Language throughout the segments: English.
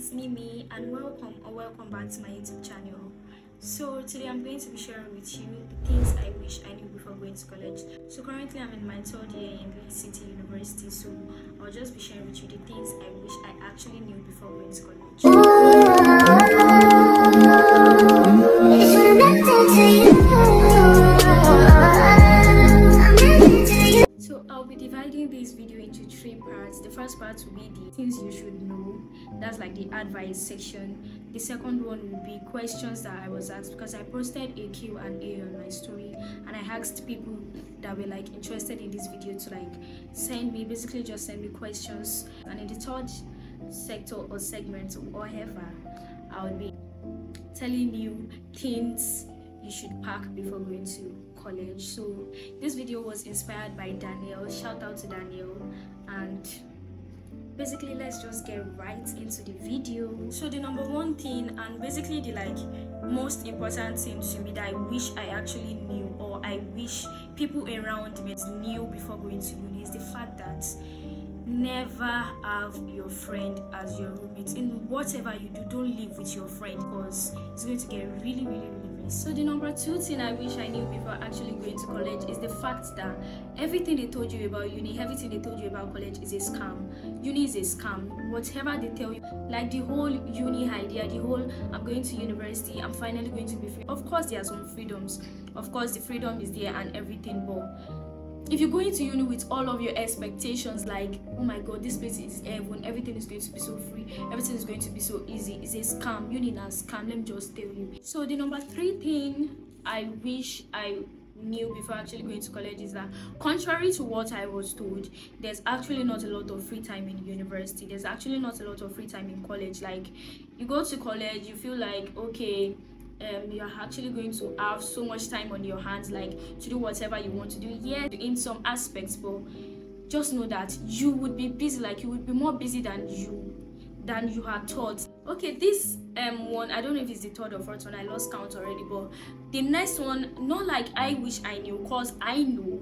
it's Mimi, and welcome back to my YouTube channel. So today I'm going to be sharing with you the things I wish I knew before going to college. So currently I'm in my third year in Nigerian University, so I'll just be sharing with you the things I wish I actually knew before going to college. So I'll be dividing this video into three parts. The first part will be the things you should know, that's like the advice section. The second one will be questions that I was asked, because I posted a Q&A on my story and I asked people that were like interested in this video to like send me questions. And in the third sector or segment or whatever, I will be telling you things you should pack before going to college. So this video was inspired by Daniel. Shout out to Daniel. And basically let's just get right into the video. So the number one thing, and basically the like most important thing to me that I wish I actually knew, or I wish people around me knew before going to uni, is the fact that never have your friend as your roommate. In whatever you do, don't live with your friend, because it's going to get really messy. So the number two thing I wish I knew before actually going to college is the fact that everything they told you about uni, everything they told you about college is a scam. Uni is a scam. Whatever they tell you, like the whole uni idea, the whole I'm going to university, I'm finally going to be free. Of course there are some freedoms, of course the freedom is there and everything, but if you go into uni with all of your expectations, like, oh my god, this place is heaven, everything is going to be so free, everything is going to be so easy, it's a scam. Uni is a scam, let me just tell you. So the number three thing I wish I knew before actually going to college is that, contrary to what I was told, there's actually not a lot of free time in university. There's actually not a lot of free time in college. Like, you go to college, you feel like, okay, you're actually going to have so much time on your hands, like to do whatever you want to do. Yeah, in some aspects, but just know that you would be busy, like you would be more busy than you had thought. Okay, this one, I don't know if it's the third or fourth one, I lost count already, but the next one, not like I wish I knew, cause I know,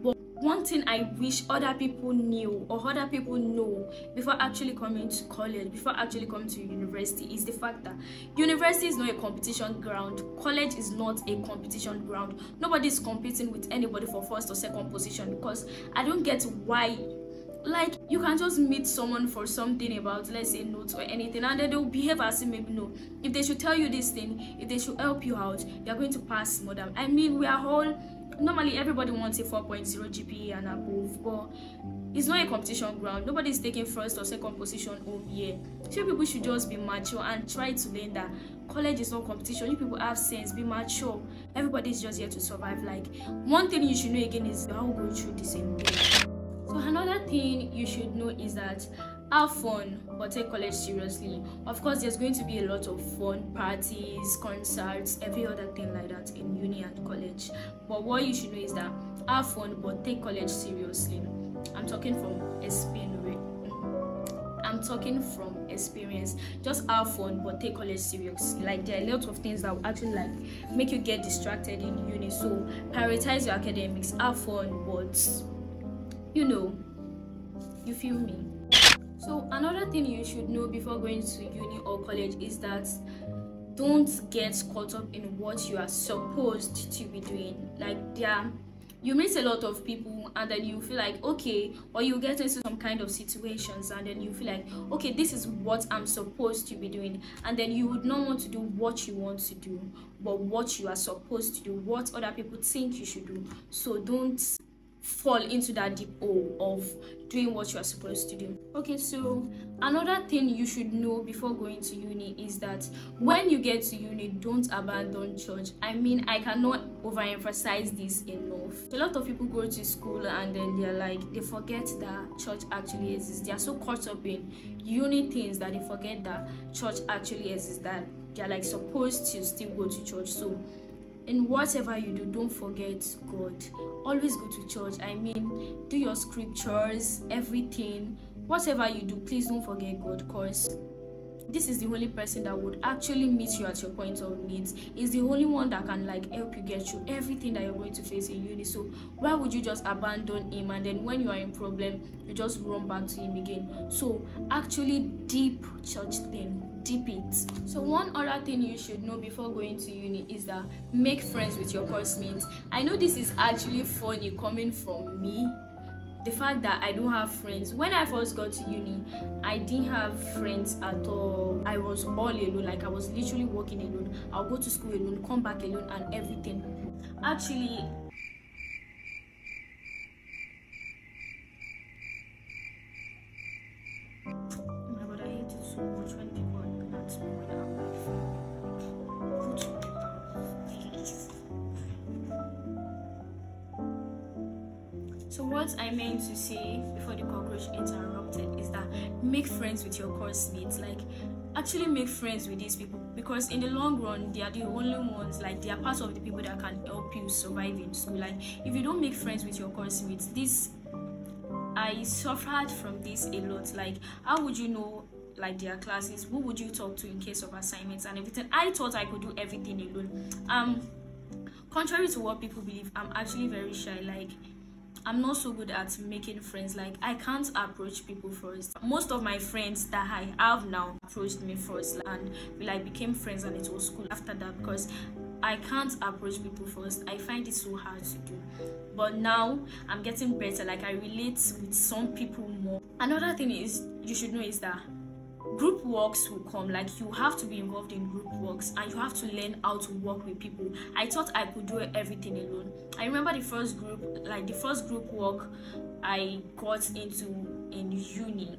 but one thing I wish other people knew or other people know before actually coming to college, before actually coming to university, is the fact that university is not a competition ground. College is not a competition ground. Nobody is competing with anybody for first or second position, because I don't get why. Like, you can just meet someone for something about, let's say, notes or anything, and then they'll behave as if maybe no. If they should tell you this thing, if they should help you out, you're going to pass more than. I mean, we are all, normally everybody wants a 4.0 GPA and above, but it's not a competition ground. Nobody is taking first or second position over here. So people should just be mature and try to learn that college is not competition. You people have sense, be mature. Everybody is just here to survive. Like, one thing you should know again is how we go through the same thing. So another thing you should know is that have fun, but take college seriously. Of course, there's going to be a lot of fun, parties, concerts, every other thing like that in uni and college. But what you should know is that have fun, but take college seriously. I'm talking from experience. Just have fun, but take college seriously. Like, there are a lot of things that will actually like make you get distracted in uni. So prioritize your academics, have fun, but you know, you feel me. So another thing you should know before going to uni or college is that don't get caught up in what you are supposed to be doing. Like, you meet a lot of people and then you feel like, okay, or you get into some kind of situations and then you feel like, okay, this is what I'm supposed to be doing, and then you would not want to do what you want to do, but what you are supposed to do, what other people think you should do. So don't fall into that deep hole of doing what you are supposed to do. Okay, so another thing you should know before going to uni is that when you get to uni, don't abandon church. I mean, I cannot overemphasize this enough. A lot of people go to school and then they're like, they forget that church actually exists. They are so caught up in uni things that they forget that church actually exists, that they're like supposed to still go to church. So in whatever you do, don't forget God. Always go to church. I mean, do your scriptures, everything. Whatever you do, please don't forget God, because this is the only person that would actually meet you at your point of needs. Is the only one that can like help you get through everything that you're going to face in uni. So why would you just abandon him, and then when you are in problem you just run back to him again? So actually deep church thing, deep it. So one other thing you should know before going to uni is that make friends with your course mates. I know this is actually funny coming from me, the fact that I don't have friends. When I first got to uni, I didn't have friends at all. I was all alone. Like, I was literally walking alone. I'll go to school alone, come back alone, and everything. Actually, oh my god, I hate it so much when people ask me when I'm So what I meant to say before the cockroach interrupted is that make friends with your course mates. Like, actually make friends with these people, because in the long run they are the only ones, like they are part of the people that can help you survive in school. Like, if you don't make friends with your course mates, I suffered from this a lot. Like, how would you know like their classes? Who would you talk to in case of assignments and everything? I thought I could do everything alone. Contrary to what people believe, I'm actually very shy. Like, I'm not so good at making friends. Like, I can't approach people first. Most of my friends that I have now approached me first, and we like became friends, and it was cool after that, because I can't approach people first. I find it so hard to do. But now I'm getting better. Like, I relate with some people more. Another thing is you should know is that group works will come. Like, you have to be involved in group works, and you have to learn how to work with people. I thought I could do everything alone. I remember the first group work I got into in uni.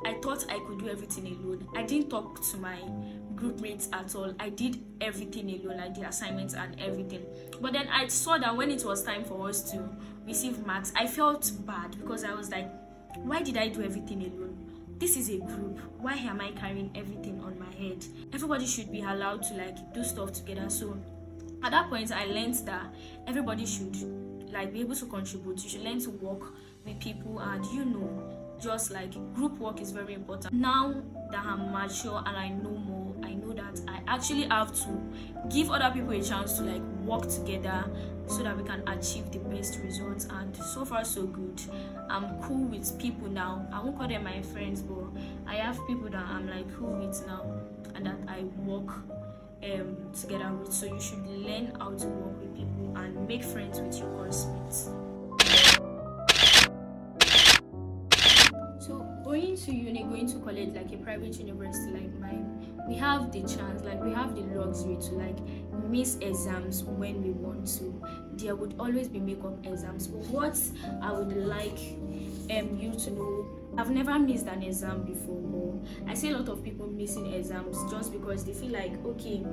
I thought I could do everything alone. I didn't talk to my group mates at all. I did everything alone, like the assignments and everything. But then I saw that when it was time for us to receive marks, I felt bad, because I was like, why did I do everything alone? This is a group. Why am I carrying everything on my head? Everybody should be allowed to like do stuff together. So at that point I learned that everybody should like be able to contribute. You should learn to work with people, and just like group work is very important. Now that I'm mature and I know more, I know that I actually have to give other people a chance to like work together so that we can achieve the best results. And so far so good. I'm cool with people now. I won't call them my friends, but I have people that I'm like cool with now and that I work together with. So you should learn how to work with people and make friends with your course mates. So going to uni, going to college, like a private university like mine, we have the chance, like we have the luxury to like miss exams when we want to. There would always be makeup exams. But what I would like you to know, I've never missed an exam before. But I see a lot of people missing exams just because they feel like, okay,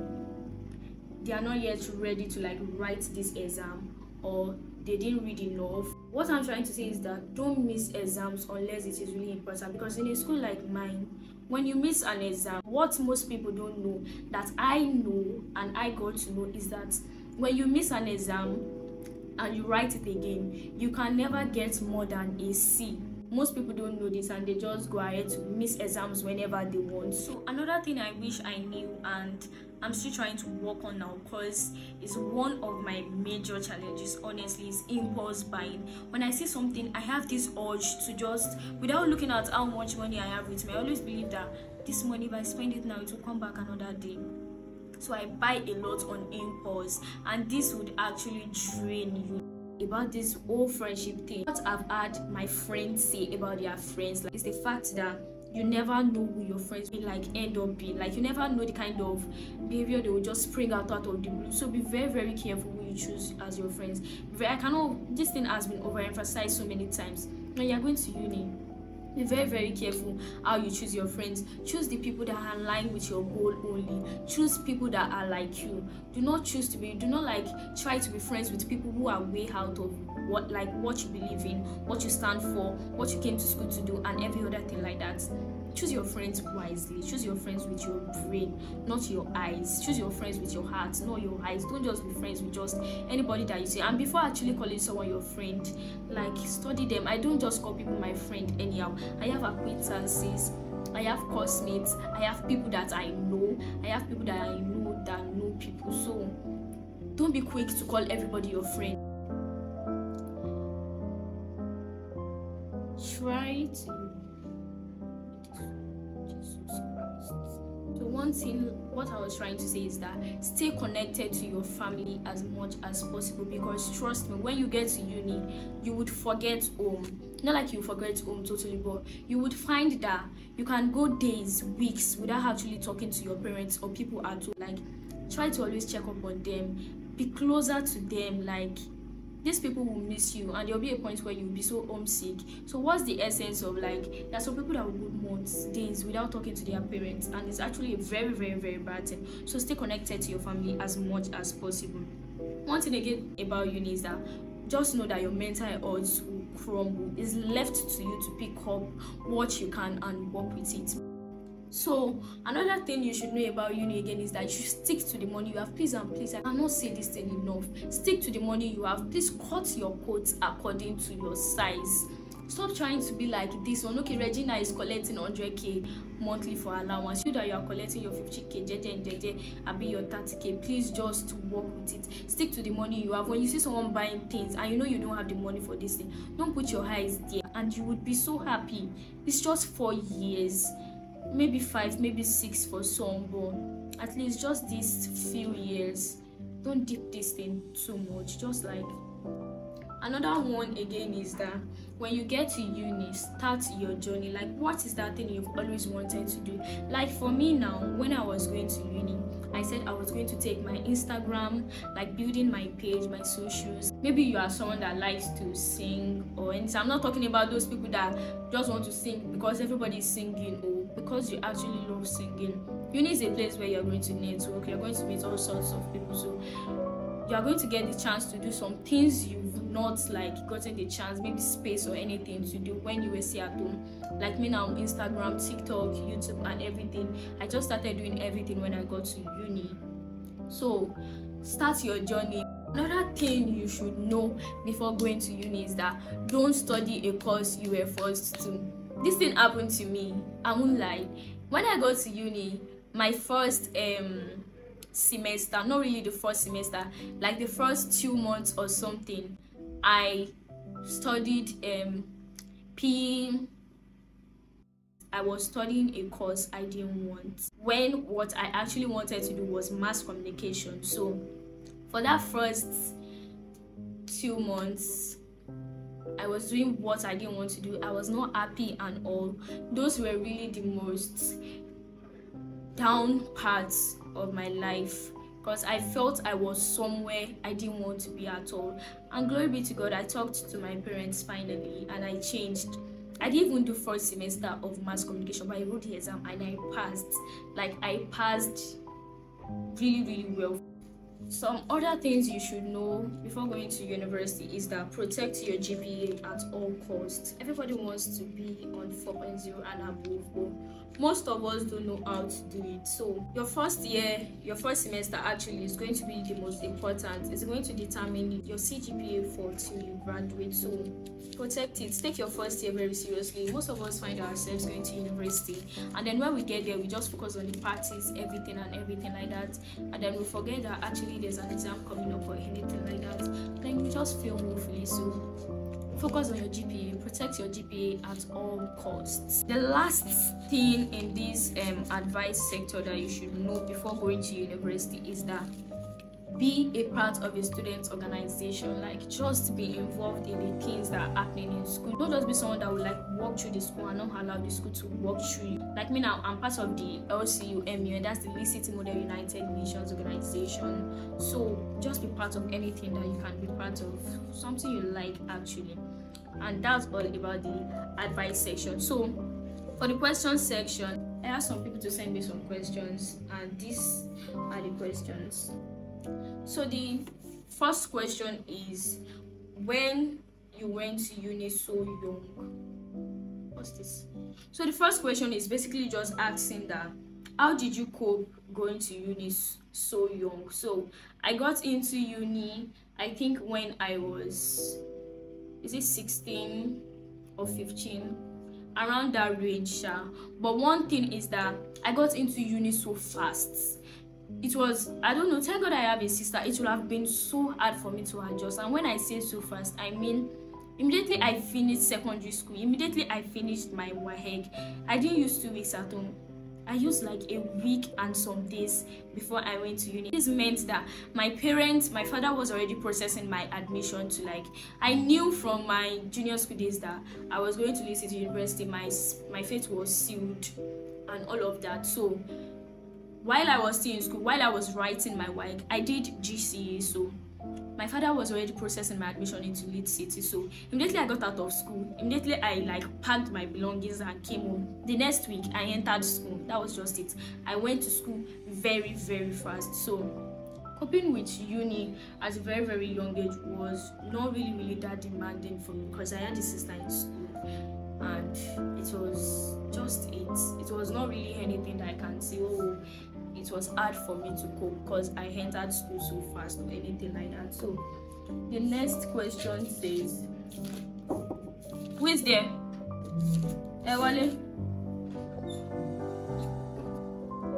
they are not yet ready to like write this exam, or they didn't read enough. What I'm trying to say is that don't miss exams unless it is really important, because in a school like mine, when you miss an exam, what most people don't know that I know and I got to know is that when you miss an exam and you write it again, you can never get more than a C. Most people don't know this, and they just go ahead to miss exams whenever they want. So another thing I wish I knew, and I'm still trying to work on now, because it's one of my major challenges, honestly, is impulse buying. When I see something, I have this urge to just, without looking at how much money I have with me, I always believe that this money, if I spend it now, it will come back another day. So I buy a lot on impulse, and this would actually drain you. About this whole friendship thing, what I've had my friends say about their friends, like, is the fact that you never know who your friends will like end up being. Like, you never know the kind of behavior they will just spring out of the blue. So be very, very careful who you choose as your friends. This thing has been overemphasized so many times. When you're going to uni, be very, very careful how you choose your friends. Choose the people that are aligned with your goal only. Choose people that are like you. Do not try to be friends with people who are way out of what you believe in, what you stand for, what you came to school to do, and every other thing like that. Choose your friends wisely. Choose your friends with your brain, not your eyes. Choose your friends with your heart, not your eyes. Don't just be friends with just anybody that you see. And before actually calling someone your friend, like, study them. I don't just call people my friend anyhow. I have acquaintances I have classmates, I have people that I know, that know people. So don't be quick to call everybody your friend. Try to So one thing, what I was trying to say is that stay connected to your family as much as possible, because trust me, when you get to uni, you would forget home. Not like you forget home totally, but you would find that you can go days, weeks without actually talking to your parents or people at all. Like, try to always check up on them, be closer to them. Like, these people will miss you, and there'll be a point where you'll be so homesick. So what's the essence of, like, there are some people that will go months, days without talking to their parents, and it's actually a very, very, very bad thing. So stay connected to your family as much as possible. One thing again about uni is that just know that your mental health will crumble. It's left to you to pick up what you can and work with it. So another thing you should know about uni again is that you should stick to the money you have. Please and please, I cannot say this thing enough. Stick to the money you have. Please cut your coats according to your size. Stop trying to be like this one. Okay, Regina is collecting 100k monthly for allowance. You that you are collecting your 50k, jeje, abi your 30k. Please just work with it. Stick to the money you have. When you see someone buying things and you know you don't have the money for this thing, don't put your eyes there, and you would be so happy. It's just 4 years. Maybe 5, maybe 6 for some, but at least just these few years. Don't dip this thing too much. Just like another one again is that when you get to uni, start your journey. Like, what is that thing you've always wanted to do? Like for me now, when I was going to uni, I said I was going to take my Instagram, like building my page, my socials. Maybe you are someone that likes to sing or anything. I'm not talking about those people that just want to sing because everybody is singing, or because you actually love singing. Uni is a place where you're going to network, you're going to meet all sorts of people. So you are going to get the chance to do some things you've not like gotten the chance, maybe space or anything to do when you were still at home. Like me now, Instagram, TikTok, YouTube and everything. I just started doing everything when I got to uni. So start your journey. Another thing you should know before going to uni is that don't study a course you were forced to. This thing happened to me, I won't lie. When I got to uni, my first semester, not really the first semester, like the first 2 months or something, I studied PE. I was studying a course I didn't want, when what I actually wanted to do was mass communication. So for that first 2 months, I was doing what I didn't want to do. I was not happy and all. Those were really the most down parts of my life, because I felt I was somewhere I didn't want to be at all. And glory be to God, I talked to my parents finally and I changed. I didn't even do first semester of mass communication, but I wrote the exam and I passed. Like, I passed really, really well. Some other things you should know before going to university is that protect your GPA at all costs. Everybody wants to be on 4.0 and above, but most of us don't know how to do it. So your first year, your first semester actually is going to be the most important. It's going to determine your CGPA for till you graduate. So protect it. Take your first year very seriously. Most of us find ourselves going to university, and then when we get there, we just focus on the parties, everything like that, and then we forget that actually there's an exam coming up or anything like that. Then you just feel woefully. So focus on your GPA, protect your GPA at all costs. The last thing in this advice sector that you should know before going to university is that be a part of a student organization. Like, just be involved in the things that are happening in school. Don't just be someone that will like walk through the school and not allow the school to walk through you. Like me now, I'm part of the LCUMU, and that's the Lee City Model United Nations organization. So just be part of anything that you can be part of, something you like actually. And that's all about the advice section. So for the question section, I asked some people to send me some questions, and these are the questions. So the first question is, when you went to uni so young? What's this? So the first question is basically just asking that, how did you cope going to uni so young? So I got into uni, I think when I was, is it 16 or 15? around that range, sha. But one thing is that I got into uni so fast. It was, I don't know, thank God I have a sister. It would have been so hard for me to adjust. And when I say so fast, I mean immediately I finished secondary school, immediately I finished my WAEC, I didn't use 2 weeks at home. I used like a week and some days before I went to uni. This meant that my father was already processing my admission to, like, I knew from my junior school days that I was going to Unis University. My fate was sealed and all of that. So while I was still in school, while I was writing my WAEC, I did GCE. So my father was already processing my admission into Lead City. So immediately I got out of school, immediately I like packed my belongings and came home. The next week I entered school. That was just it. I went to school very, very fast. So coping with uni at a very, very young age was not really that demanding for me, because I had a sister in school and it was just it. It was not really anything that I can say, oh, it was hard for me to cope because I entered school so fast or anything like that. So the next question says, who is there? Ewale.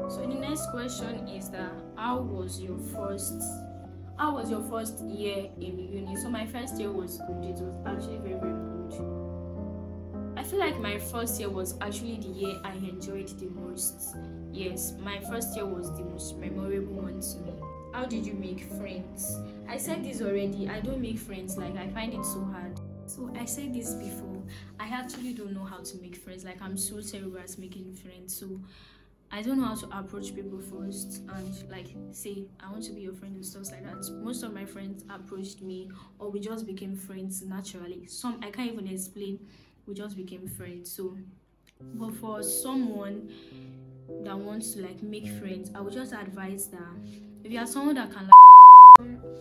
So the next question is that how was your first year in uni? So my first year was good. It was actually very, very good. I feel like my first year was actually the year I enjoyed the most. Yes, my first year was the most memorable one to me. How did you make friends? I said this already. I don't make friends. Like, I find it so hard. So I said this before. I actually don't know how to make friends. Like, I'm so terrible at making friends. So I don't know how to approach people first and like say I want to be your friend and stuff like that. Most of my friends approached me, or we just became friends naturally. Some I can't even explain. We just became friends. So, but for someone that wants to like make friends, I would just advise that if you are someone that can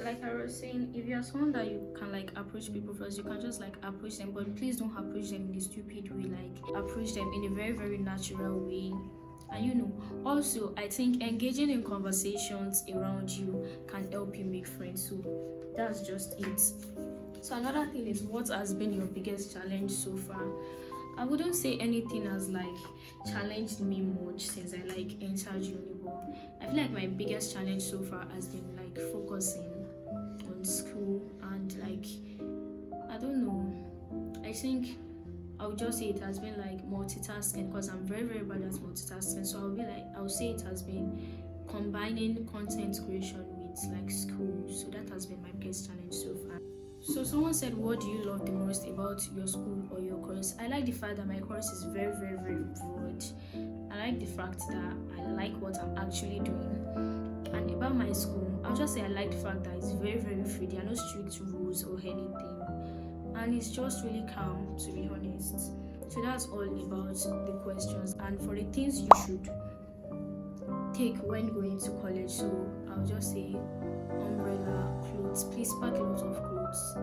like I was saying, if you are someone that you can like approach people first, you can just like approach them, but please don't approach them in a stupid way. Like, approach them in a very, very natural way. And you know, also I think engaging in conversations around you can help you make friends. So that's just it. So another thing is, what has been your biggest challenge so far? I wouldn't say anything has like challenged me much since I like entered uni, but I feel like my biggest challenge so far has been like focusing on school and like, I don't know, I think I would just say it has been like multitasking, because I'm very, very bad at multitasking. So I'll say it has been combining content creation with like school. So that has been my biggest challenge so far. So someone said, what do you love the most about your school or your course? I like the fact that my course is very, very, very broad. I like the fact that I like what I'm actually doing. And about my school, I'll just say I like the fact that it's very, very free. There are no strict rules or anything. And it's just really calm, to be honest. So that's all about the questions. And for the things you should take when going to college, so I'll just say umbrella, clothes. Please pack lots of clothes.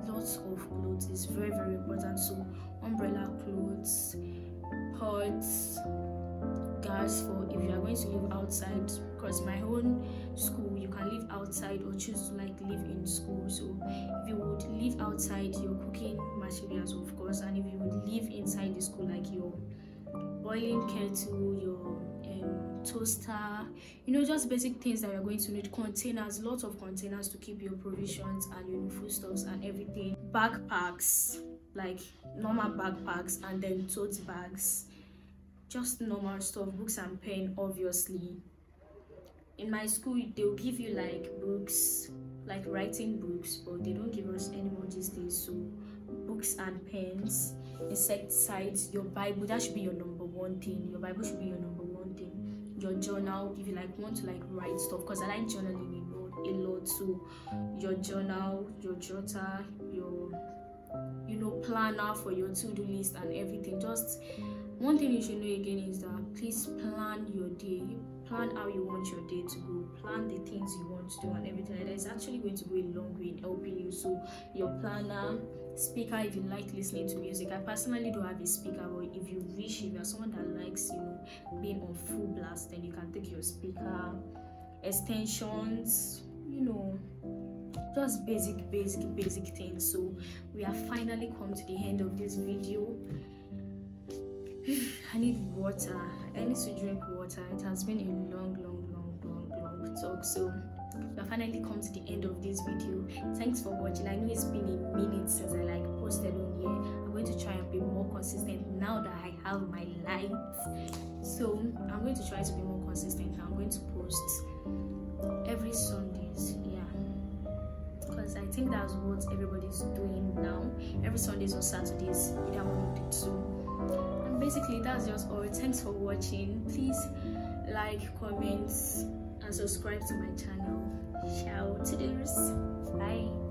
Lots of clothes is very, very important. So umbrella, clothes, pots, gas for if you are going to live outside, because my own school you can live outside or choose to like live in school. So if you would live outside, your cooking materials of course, and if you would live inside the school, like your boiling kettle, your toaster, you know, just basic things that you're going to need. Containers, lots of containers to keep your provisions and your foodstuffs and everything. Backpacks, like normal backpacks, and then tote bags, just normal stuff. Books and pen, obviously. In my school they'll give you like books, like writing books, but they don't give us anymore these days. So books and pens, insecticides, your Bible, that should be your number one thing. Your Bible should be your number one thing. Your journal, if you like want to like write stuff, because I like journaling a lot. So your journal, your jotter, your planner for your to-do list and everything. Just one thing you should know again is that please plan your day. Plan how you want your day to go. Plan the things you want to do and everything like that. It's actually going to go a long way in helping you. So your planner, speaker if you like listening to music. I personally don't have a speaker, but if you wish, if you're someone that likes being on full blast, then you can take your speaker. Extensions, just basic things. So we have finally come to the end of this video. I need water. I need to drink water. It has been a long talk. So we have finally come to the end of this video. Thanks for watching. I know it's been a minute since I posted on here. I'm going to try and be more consistent now that I have my light. So I'm going to try to be more consistent. I'm going to post every Sundays, because I think that's what everybody's doing now. Every Sundays or Saturdays, either one of the two. And basically that's just all. Thanks for watching. Please like, comment, and subscribe to my channel. Ciao to this. Bye.